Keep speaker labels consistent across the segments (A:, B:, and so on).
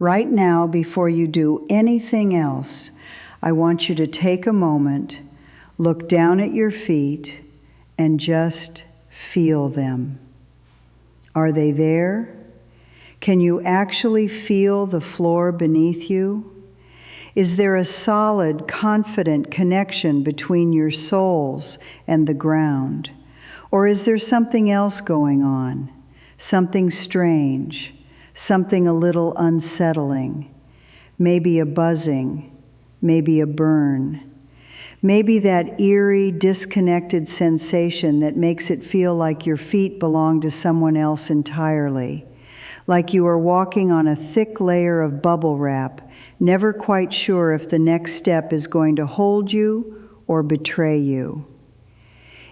A: Right now, before you do anything else, I want you to take a moment, look down at your feet, and just feel them. Are they there? Can you actually feel the floor beneath you? Is there a solid, confident connection between your soles and the ground? Or is there something else going on? Something strange, something a little unsettling, maybe a buzzing, maybe a burn, maybe that eerie, disconnected sensation that makes it feel like your feet belong to someone else entirely, like you are walking on a thick layer of bubble wrap, never quite sure if the next step is going to hold you or betray you.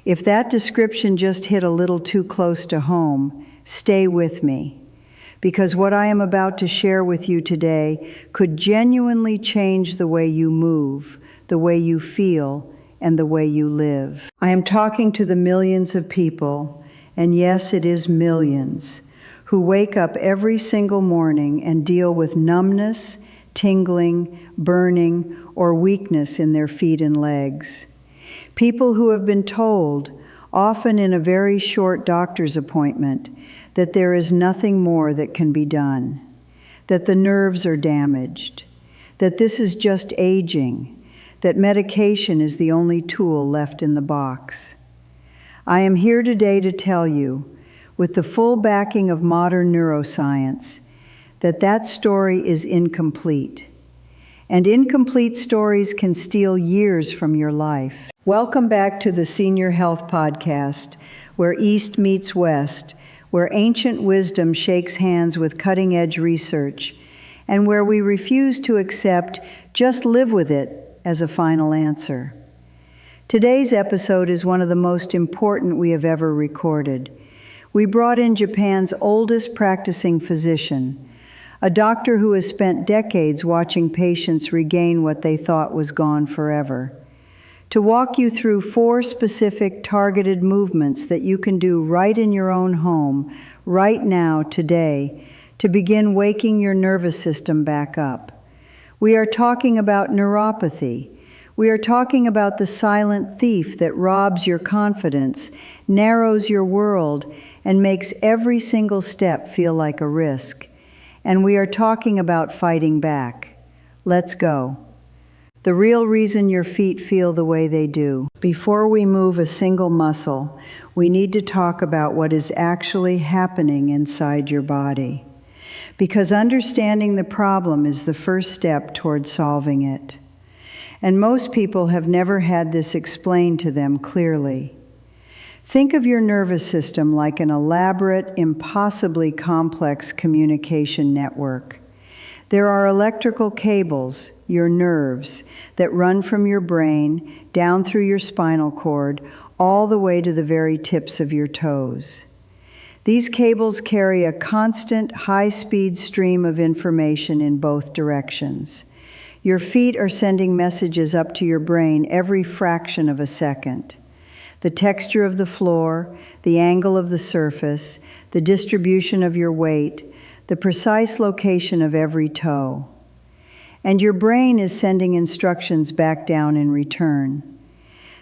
A: If that description just hit a little too close to home, stay with me, because what I am about to share with you today could genuinely change the way you move, the way you feel, and the way you live. I am talking to the millions of people, and yes, it is millions, who wake up every single morning and deal with numbness, tingling, burning, or weakness in their feet and legs. People who have been told, often in a very short doctor's appointment, that there is nothing more that can be done, that the nerves are damaged, that this is just aging, that medication is the only tool left in the box. I am here today to tell you, with the full backing of modern neuroscience, that that story is incomplete. And incomplete stories can steal years from your life. Welcome back to the Senior Health Podcast, where East meets West, where ancient wisdom shakes hands with cutting-edge research, and where we refuse to accept "just live with it" as a final answer. Today's episode is one of the most important we have ever recorded. We brought in Japan's oldest practicing physician, a doctor who has spent decades watching patients regain what they thought was gone forever, to walk you through 4 specific targeted movements that you can do right in your own home, right now, today, to begin waking your nervous system back up. We are talking about neuropathy. We are talking about the silent thief that robs your confidence, narrows your world, and makes every single step feel like a risk. And we are talking about fighting back. Let's go. The real reason your feet feel the way they do. Before we move a single muscle, we need to talk about what is actually happening inside your body. Because understanding the problem is the first step toward solving it. And most people have never had this explained to them clearly. Think of your nervous system like an elaborate, impossibly complex communication network. There are electrical cables, your nerves, that run from your brain, down through your spinal cord, all the way to the very tips of your toes. These cables carry a constant, high-speed stream of information in both directions. Your feet are sending messages up to your brain every fraction of a second. The texture of the floor, the angle of the surface, the distribution of your weight, the precise location of every toe. And your brain is sending instructions back down in return.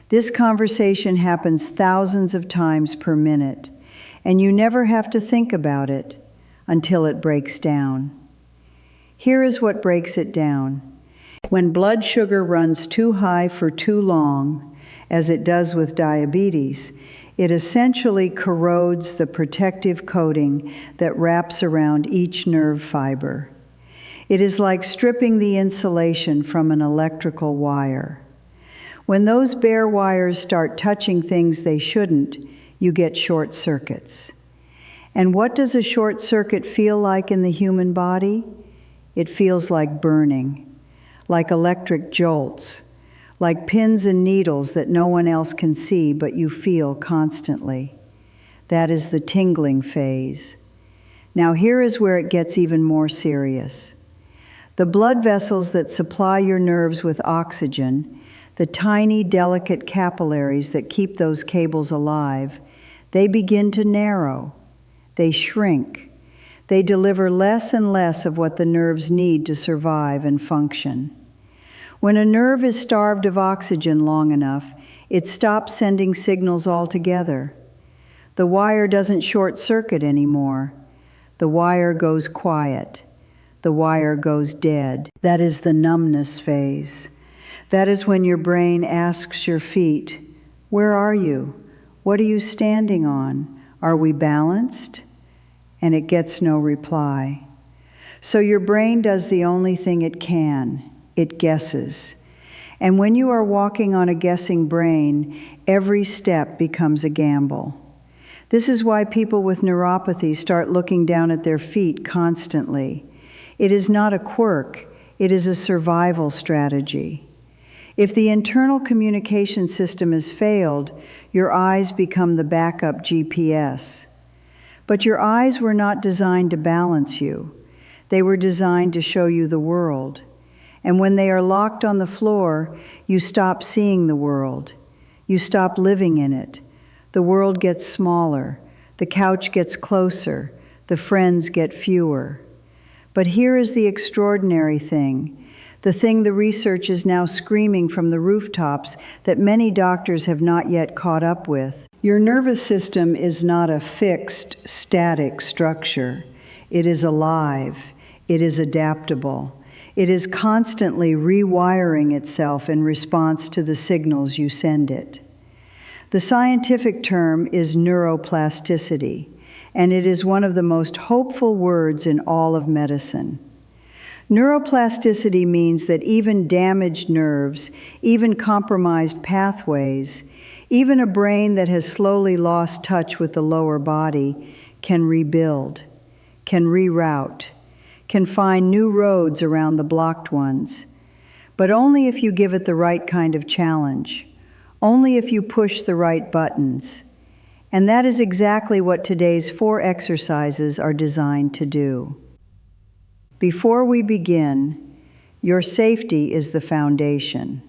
A: This conversation happens thousands of times per minute, and you never have to think about it until it breaks down. Here is what breaks it down. When blood sugar runs too high for too long, as it does with diabetes, it essentially corrodes the protective coating that wraps around each nerve fiber. It is like stripping the insulation from an electrical wire. When those bare wires start touching things they shouldn't, you get short circuits. And what does a short circuit feel like in the human body? It feels like burning, like electric jolts, like pins and needles that no one else can see but you feel constantly. That is the tingling phase. Now here is where it gets even more serious. The blood vessels that supply your nerves with oxygen, the tiny, delicate capillaries that keep those cables alive, they begin to narrow. They shrink. They deliver less and less of what the nerves need to survive and function. When a nerve is starved of oxygen long enough, it stops sending signals altogether. The wire doesn't short circuit anymore. The wire goes quiet. The wire goes dead. That is the numbness phase. That is when your brain asks your feet, "Where are you? What are you standing on? Are we balanced?" And it gets no reply. So your brain does the only thing it can. It guesses. And when you are walking on a guessing brain, every step becomes a gamble. This is why people with neuropathy start looking down at their feet constantly. It is not a quirk, it is a survival strategy. If the internal communication system has failed, your eyes become the backup GPS. But your eyes were not designed to balance you. They were designed to show you the world. And when they are locked on the floor, you stop seeing the world. You stop living in it. The world gets smaller. The couch gets closer. The friends get fewer. But here is the extraordinary thing, the thing the research is now screaming from the rooftops that many doctors have not yet caught up with. Your nervous system is not a fixed, static structure. It is alive. It is adaptable. It is constantly rewiring itself in response to the signals you send it. The scientific term is neuroplasticity, and it is one of the most hopeful words in all of medicine. Neuroplasticity means that even damaged nerves, even compromised pathways, even a brain that has slowly lost touch with the lower body can rebuild, can reroute, can find new roads around the blocked ones, but only if you give it the right kind of challenge, only if you push the right buttons. And that is exactly what today's 4 exercises are designed to do. Before we begin, your safety is the foundation.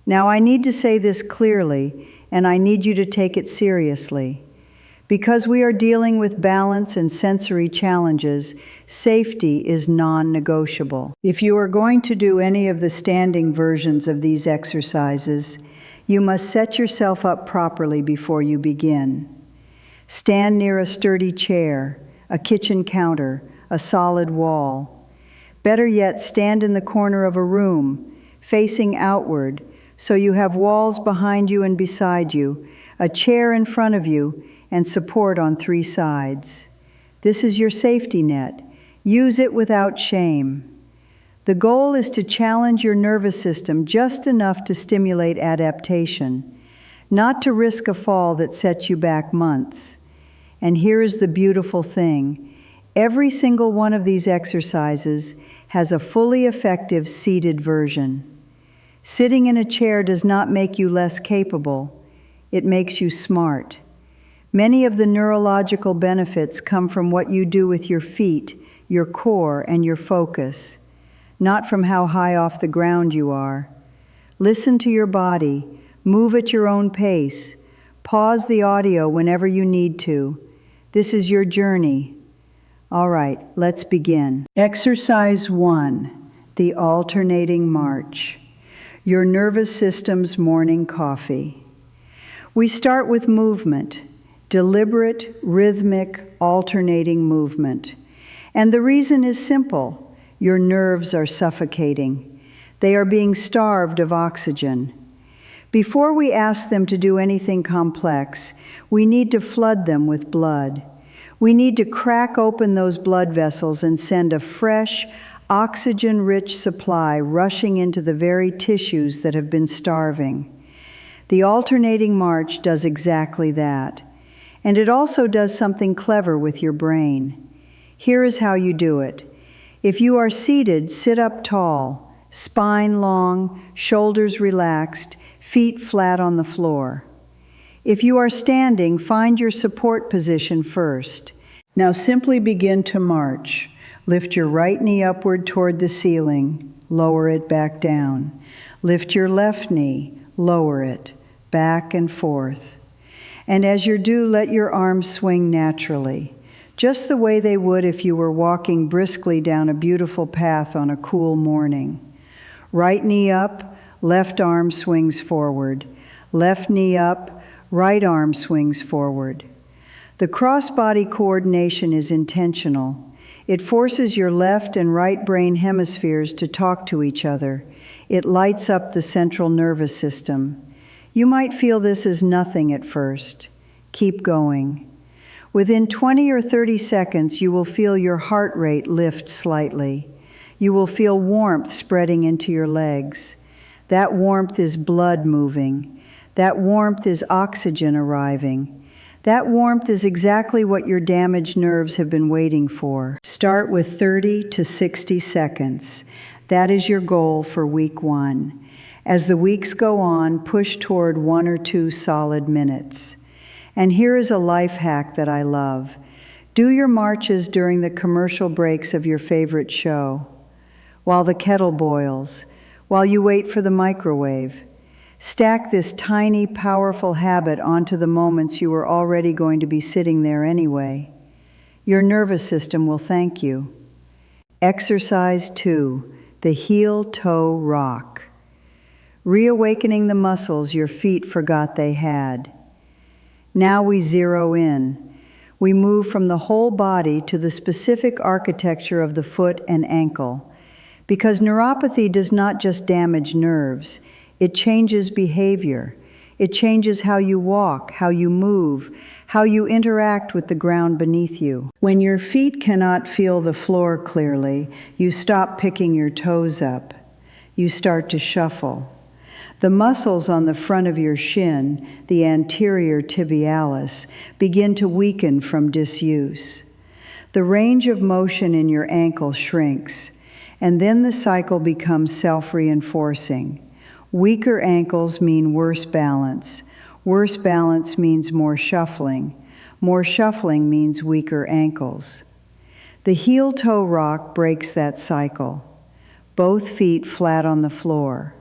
A: Now, I need to say this clearly, and I need you to take it seriously. Because we are dealing with balance and sensory challenges, safety is non-negotiable. If you are going to do any of the standing versions of these exercises, you must set yourself up properly before you begin. Stand near a sturdy chair, a kitchen counter, a solid wall. Better yet, stand in the corner of a room, facing outward, so you have walls behind you and beside you, a chair in front of you, and support on 3 sides. This is your safety net. Use it without shame. The goal is to challenge your nervous system just enough to stimulate adaptation, not to risk a fall that sets you back months. And here is the beautiful thing. Every single one of these exercises has a fully effective seated version. Sitting in a chair does not make you less capable. It makes you smart. Many of the neurological benefits come from what you do with your feet, your core, and your focus, not from how high off the ground you are. Listen to your body, move at your own pace, pause the audio whenever you need to. This is your journey. All right, let's begin. Exercise 1, the alternating march. Your nervous system's morning coffee. We start with movement. Deliberate, rhythmic, alternating movement. And the reason is simple. Your nerves are suffocating. They are being starved of oxygen. Before we ask them to do anything complex, we need to flood them with blood. We need to crack open those blood vessels and send a fresh, oxygen-rich supply rushing into the very tissues that have been starving. The alternating march does exactly that. And it also does something clever with your brain. Here is how you do it. If you are seated, sit up tall, spine long, shoulders relaxed, feet flat on the floor. If you are standing, find your support position first. Now simply begin to march. Lift your right knee upward toward the ceiling, lower it back down. Lift your left knee, lower it, back and forth. And as you do, let your arms swing naturally. just the way they would if you were walking briskly down a beautiful path on a cool morning. Right knee up, left arm swings forward. Left knee up, right arm swings forward. The cross-body coordination is intentional. It forces your left and right brain hemispheres to talk to each other. It lights up the central nervous system. You might feel this as nothing at first. Keep going. Within 20 or 30 seconds, you will feel your heart rate lift slightly. You will feel warmth spreading into your legs. That warmth is blood moving. That warmth is oxygen arriving. That warmth is exactly what your damaged nerves have been waiting for. Start with 30 to 60 seconds. That is your goal for week 1. As the weeks go on, push toward 1 or 2 solid minutes. And here is a life hack that I love. Do your marches during the commercial breaks of your favorite show, while the kettle boils, while you wait for the microwave. Stack this tiny, powerful habit onto the moments you are already going to be sitting there anyway. Your nervous system will thank you. Exercise 2, the heel-toe rock. Reawakening the muscles your feet forgot they had. Now we zero in. We move from the whole body to the specific architecture of the foot and ankle. Because neuropathy does not just damage nerves, it changes behavior. It changes how you walk, how you move, how you interact with the ground beneath you. When your feet cannot feel the floor clearly, you stop picking your toes up. You start to shuffle. The muscles on the front of your shin, the anterior tibialis, begin to weaken from disuse. The range of motion in your ankle shrinks, and then the cycle becomes self-reinforcing. Weaker ankles mean worse balance. Worse balance means more shuffling. More shuffling means weaker ankles. The heel-toe rock breaks that cycle. Both feet flat on the floor.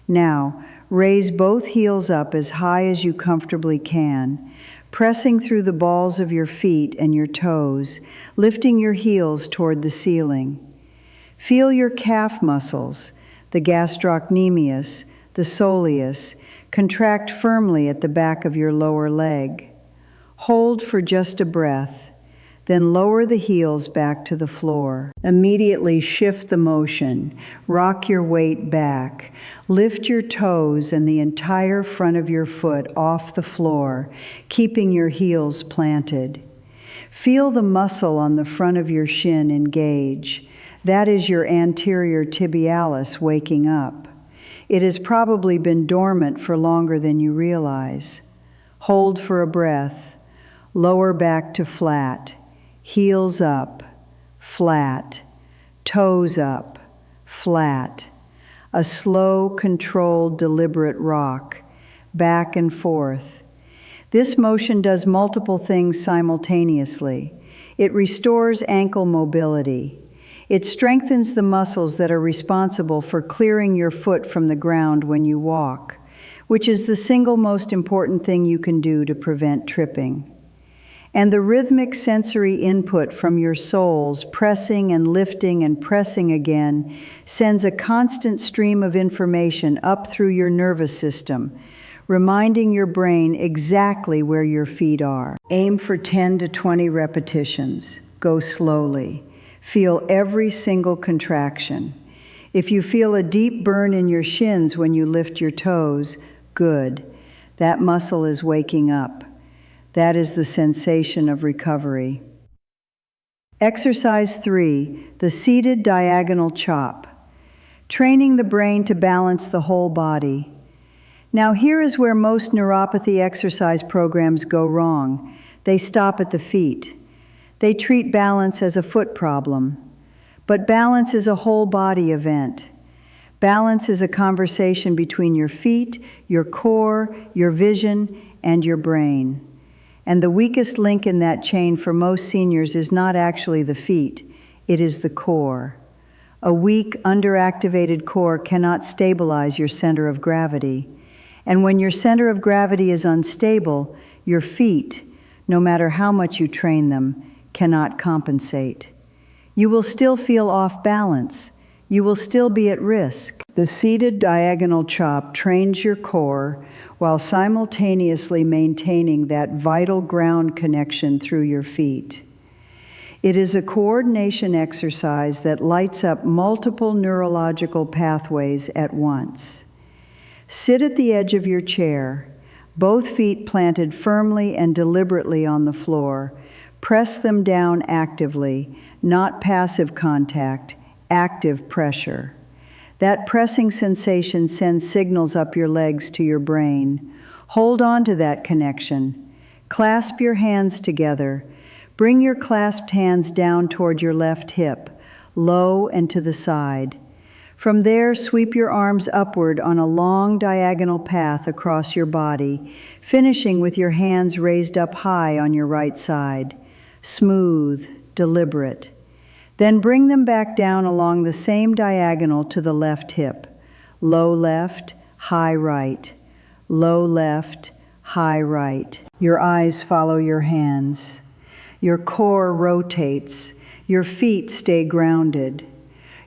A: Now, raise both heels up as high as you comfortably can, pressing through the balls of your feet and your toes, lifting your heels toward the ceiling. Feel your calf muscles, the gastrocnemius, the soleus, contract firmly at the back of your lower leg. Hold for just a breath, then lower the heels back to the floor. Immediately shift the motion, rock your weight back, lift your toes and the entire front of your foot off the floor, keeping your heels planted. Feel the muscle on the front of your shin engage. That is your anterior tibialis waking up. It has probably been dormant for longer than you realize. Hold for a breath. Lower back to flat. Heels up, flat. Toes up, flat. A slow, controlled, deliberate rock, back and forth. This motion does multiple things simultaneously. It restores ankle mobility. It strengthens the muscles that are responsible for clearing your foot from the ground when you walk, which is the single most important thing you can do to prevent tripping. And the rhythmic sensory input from your soles pressing and lifting and pressing again sends a constant stream of information up through your nervous system, reminding your brain exactly where your feet are. Aim for 10 to 20 repetitions. Go slowly. Feel every single contraction. If you feel a deep burn in your shins when you lift your toes, good. That muscle is waking up. That is the sensation of recovery. Exercise 3, the seated diagonal chop. Training the brain to balance the whole body. Now here is where most neuropathy exercise programs go wrong. They stop at the feet. They treat balance as a foot problem. But balance is a whole body event. Balance is a conversation between your feet, your core, your vision, and your brain. And the weakest link in that chain for most seniors is not actually the feet, it is the core. A weak, underactivated core cannot stabilize your center of gravity. And when your center of gravity is unstable, your feet, no matter how much you train them, cannot compensate. You will still feel off balance. You will still be at risk. The seated diagonal chop trains your core while simultaneously maintaining that vital ground connection through your feet. It is a coordination exercise that lights up multiple neurological pathways at once. Sit at the edge of your chair, both feet planted firmly and deliberately on the floor. Press them down actively, not passive contact, active pressure. That pressing sensation sends signals up your legs to your brain. Hold on to that connection. Clasp your hands together. Bring your clasped hands down toward your left hip, low and to the side. From there, sweep your arms upward on a long diagonal path across your body, finishing with your hands raised up high on your right side. Smooth, deliberate. Then bring them back down along the same diagonal to the left hip. Low left, high right. Low left, high right. Your eyes follow your hands. Your core rotates. Your feet stay grounded.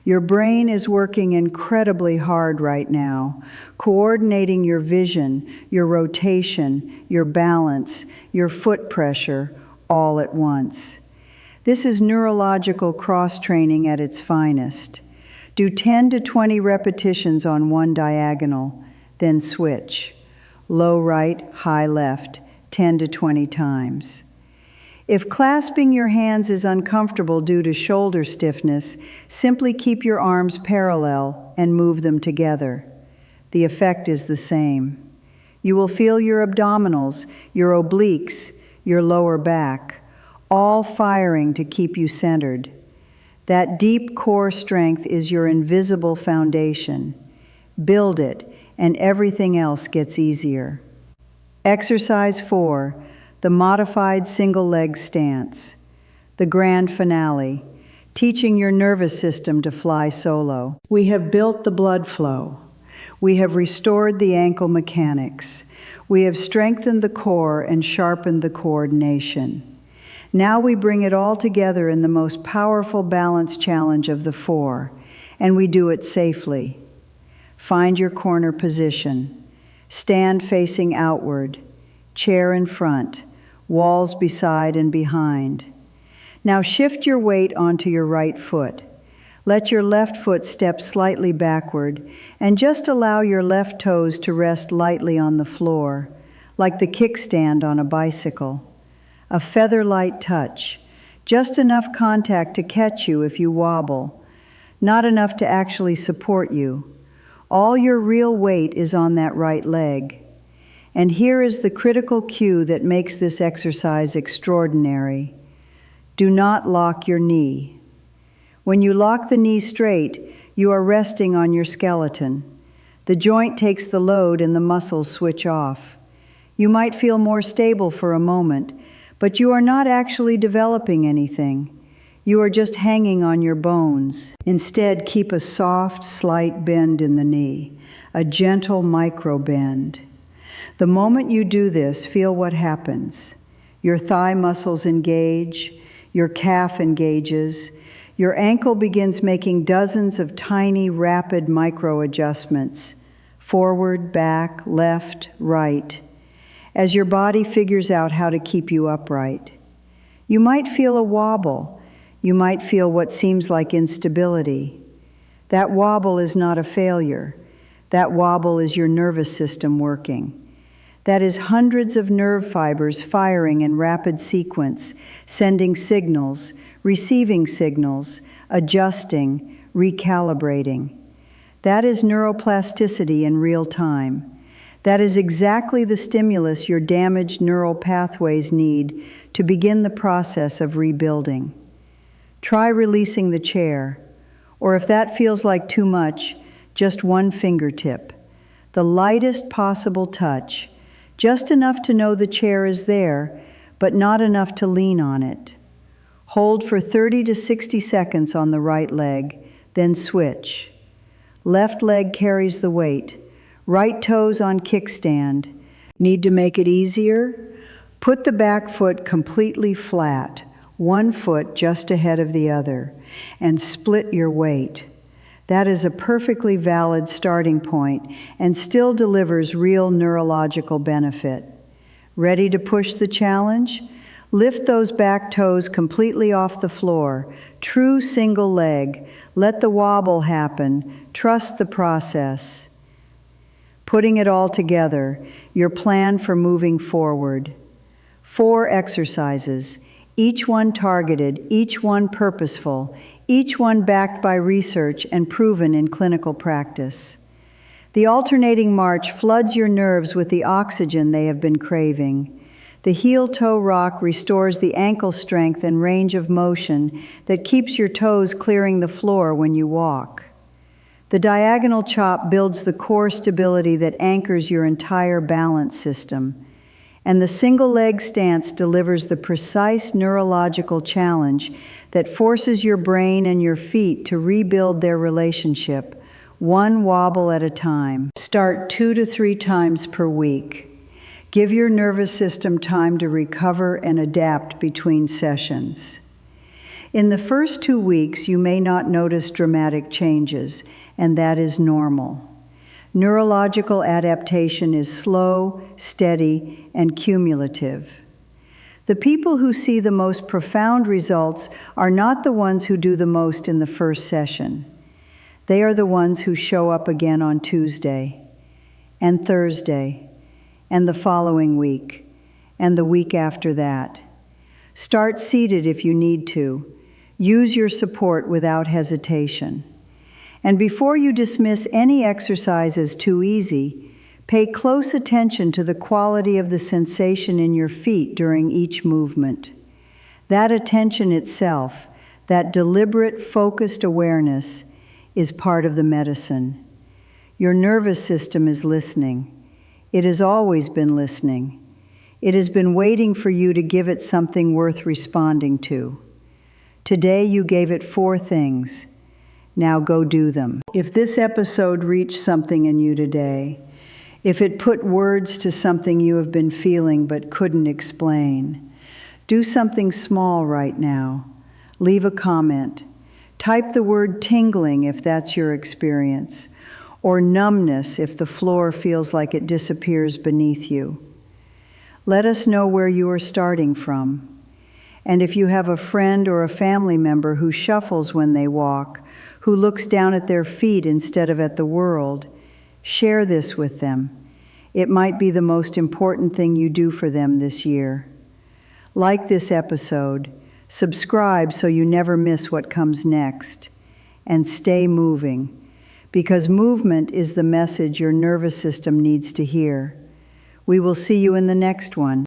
A: Your brain is working incredibly hard right now, coordinating your vision, your rotation, your balance, your foot pressure, all at once. This is neurological cross-training at its finest. Do 10 to 20 repetitions on one diagonal, then switch. Low right, high left, 10 to 20 times. If clasping your hands is uncomfortable due to shoulder stiffness, simply keep your arms parallel and move them together. The effect is the same. You will feel your abdominals, your obliques, your lower back, all firing to keep you centered. That deep core strength is your invisible foundation. Build it, and everything else gets easier. Exercise 4, the modified single leg stance. The grand finale, teaching your nervous system to fly solo. We have built the blood flow. We have restored the ankle mechanics. We have strengthened the core and sharpened the coordination. Now we bring it all together in the most powerful balance challenge of the 4, and we do it safely. Find your corner position. Stand facing outward. Chair in front. Walls beside and behind. Now shift your weight onto your right foot. Let your left foot step slightly backward, and just allow your left toes to rest lightly on the floor, like the kickstand on a bicycle. A feather-light touch, just enough contact to catch you if you wobble, not enough to actually support you. All your real weight is on that right leg. And here is the critical cue that makes this exercise extraordinary. Do not lock your knee. When you lock the knee straight, you are resting on your skeleton. The joint takes the load and the muscles switch off. You might feel more stable for a moment, but you are not actually developing anything. You are just hanging on your bones. Instead, keep a soft, slight bend in the knee, a gentle micro bend. The moment you do this, feel what happens. Your thigh muscles engage, your calf engages, your ankle begins making dozens of tiny, rapid micro adjustments, forward, back, left, right, as your body figures out how to keep you upright. You might feel a wobble. You might feel what seems like instability. That wobble is not a failure. That wobble is your nervous system working. That is hundreds of nerve fibers firing in rapid sequence, sending signals, receiving signals, adjusting, recalibrating. That is neuroplasticity in real time. That is exactly the stimulus your damaged neural pathways need to begin the process of rebuilding. Try releasing the chair, or if that feels like too much, just one fingertip. The lightest possible touch, just enough to know the chair is there, but not enough to lean on it. Hold for 30 to 60 seconds on the right leg, then switch. Left leg carries the weight. Right toes on kickstand. Need to make it easier? Put the back foot completely flat, one foot just ahead of the other, and split your weight. That is a perfectly valid starting point and still delivers real neurological benefit. Ready to push the challenge? Lift those back toes completely off the floor. True single leg. Let the wobble happen. Trust the process. Putting it all together, your plan for moving forward. 4 exercises, each one targeted, each one purposeful, each one backed by research and proven in clinical practice. The alternating march floods your nerves with the oxygen they have been craving. The heel-toe rock restores the ankle strength and range of motion that keeps your toes clearing the floor when you walk. The diagonal chop builds the core stability that anchors your entire balance system. And the single leg stance delivers the precise neurological challenge that forces your brain and your feet to rebuild their relationship, one wobble at a time. Start 2 to 3 times per week. Give your nervous system time to recover and adapt between sessions. In the first 2 weeks, you may not notice dramatic changes, and that is normal. Neurological adaptation is slow, steady, and cumulative. The people who see the most profound results are not the ones who do the most in the first session. They are the ones who show up again on Tuesday, and Thursday, and the following week, and the week after that. Start seated if you need to. Use your support without hesitation. And before you dismiss any exercise as too easy, pay close attention to the quality of the sensation in your feet during each movement. That attention itself, that deliberate, focused awareness, is part of the medicine. Your nervous system is listening. It has always been listening. It has been waiting for you to give it something worth responding to. Today you gave it 4 things. Now go do them. If this episode reached something in you today, if it put words to something you have been feeling but couldn't explain, do something small right now. Leave a comment. Type the word tingling if that's your experience, or numbness if the floor feels like it disappears beneath you. Let us know where you are starting from. And if you have a friend or a family member who shuffles when they walk, who looks down at their feet instead of at the world, share this with them. It might be the most important thing you do for them this year. Like this episode, subscribe so you never miss what comes next, and stay moving, because movement is the message your nervous system needs to hear. We will see you in the next one.